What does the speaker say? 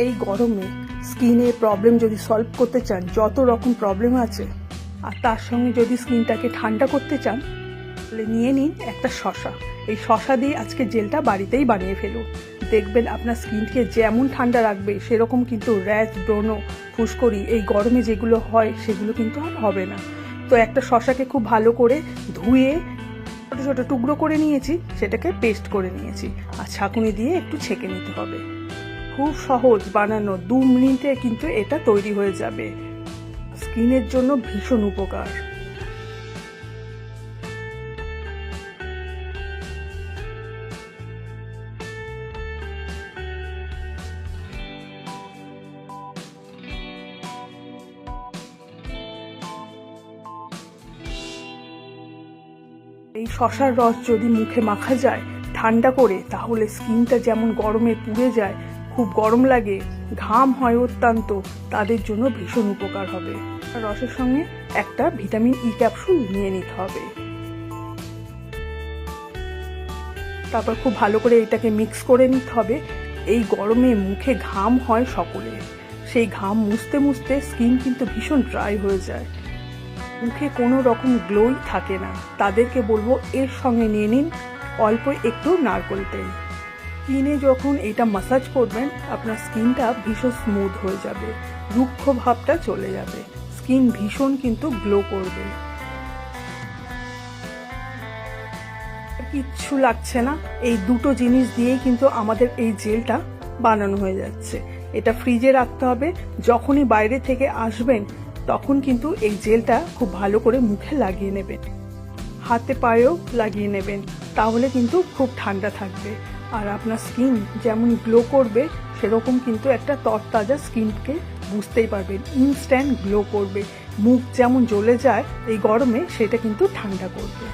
এই গরমে স্কিনের প্রবলেম যদি সলভ করতে চান, যত রকম প্রবলেম আছে, আর তার সঙ্গে যদি স্কিনটাকে ঠান্ডা করতে চান, তাহলে নিয়ে নিন একটা শসা। এই শসা দিয়ে আজকে জেলটা বাড়িতেই বানিয়ে ফেলুন। দেখবেন আপনার স্কিনকে যেমন ঠান্ডা রাখবে, সেরকম কিন্তু র্যাশ, ব্রণ, ফুসকুড়ি এই গরমে যেগুলো হয় সেগুলো কিন্তু আর হবে না। তো একটা শসাকে খুব ভালো করে ধুয়ে ছোট ছোট টুকরো করে নিয়েছি, সেটাকে পেস্ট করে নিয়েছি, আর ছাঁকুনি দিয়ে একটু ছেঁকে নিতে হবে। খুব সহজ বানানো, 2 মিনিটে কিন্তু এটা তৈরি হয়ে যাবে। স্কিনের জন্য ভীষণ উপকার। এই শসার রস যদি মুখে মাখা যায় ঠান্ডা করে, তাহলে স্কিনটা যেমন গরমে পুড়ে যায়, খুব গরম লাগে, ঘাম হয় অত্যন্ত, তাদের জন্য ভীষণ উপকার হবে। রসের সঙ্গে একটা ভিটামিন ই ক্যাপসুল নিয়ে নিতে হবে। তারপর খুব ভালো করে এটাকে মিক্স করে নিতে হবে। এই গরমে মুখে ঘাম হয় সকলের, সেই ঘাম মুছতে মুছতে স্কিন কিন্তু ভীষণ ড্রাই হয়ে যায়, মুখে কোনো রকম গ্লোই থাকে না। তাদেরকে বলবো এর সঙ্গে নিয়ে নিন অল্প একটু নারকেল তেল। স্কিনে যখন এটা মাসাজ করবেন, আপনার স্কিনটা ভীষণ স্মুথ হয়ে যাবে, রুক্ষ ভাবটা চলে যাবে, স্কিন ভীষণ কিন্তু গ্লো করবে। কিচ্ছু লাগছে না, এই দুটো জিনিস দিয়েই কিন্তু আমাদের এই জেলটা বানানো হয়ে যাচ্ছে। এটা ফ্রিজে রাখতে হবে, যখনই বাইরে থেকে আসবেন তখন কিন্তু এই জেলটা খুব ভালো করে মুখে লাগিয়ে নেবেন, হাতে পায়েও লাগিয়ে নেবেন, তাহলে কিন্তু খুব ঠান্ডা থাকবে। আর আপনার স্কিন যেমন গ্লো করবে, সেরকম কিন্তু একটা তরতাজা স্কিনকে বুঝতেই পারবেন, ইনস্ট্যান্ট গ্লো করবে। মুখ যেমন জ্বলে যায় এই গরমে, সেটা কিন্তু ঠান্ডা করবে।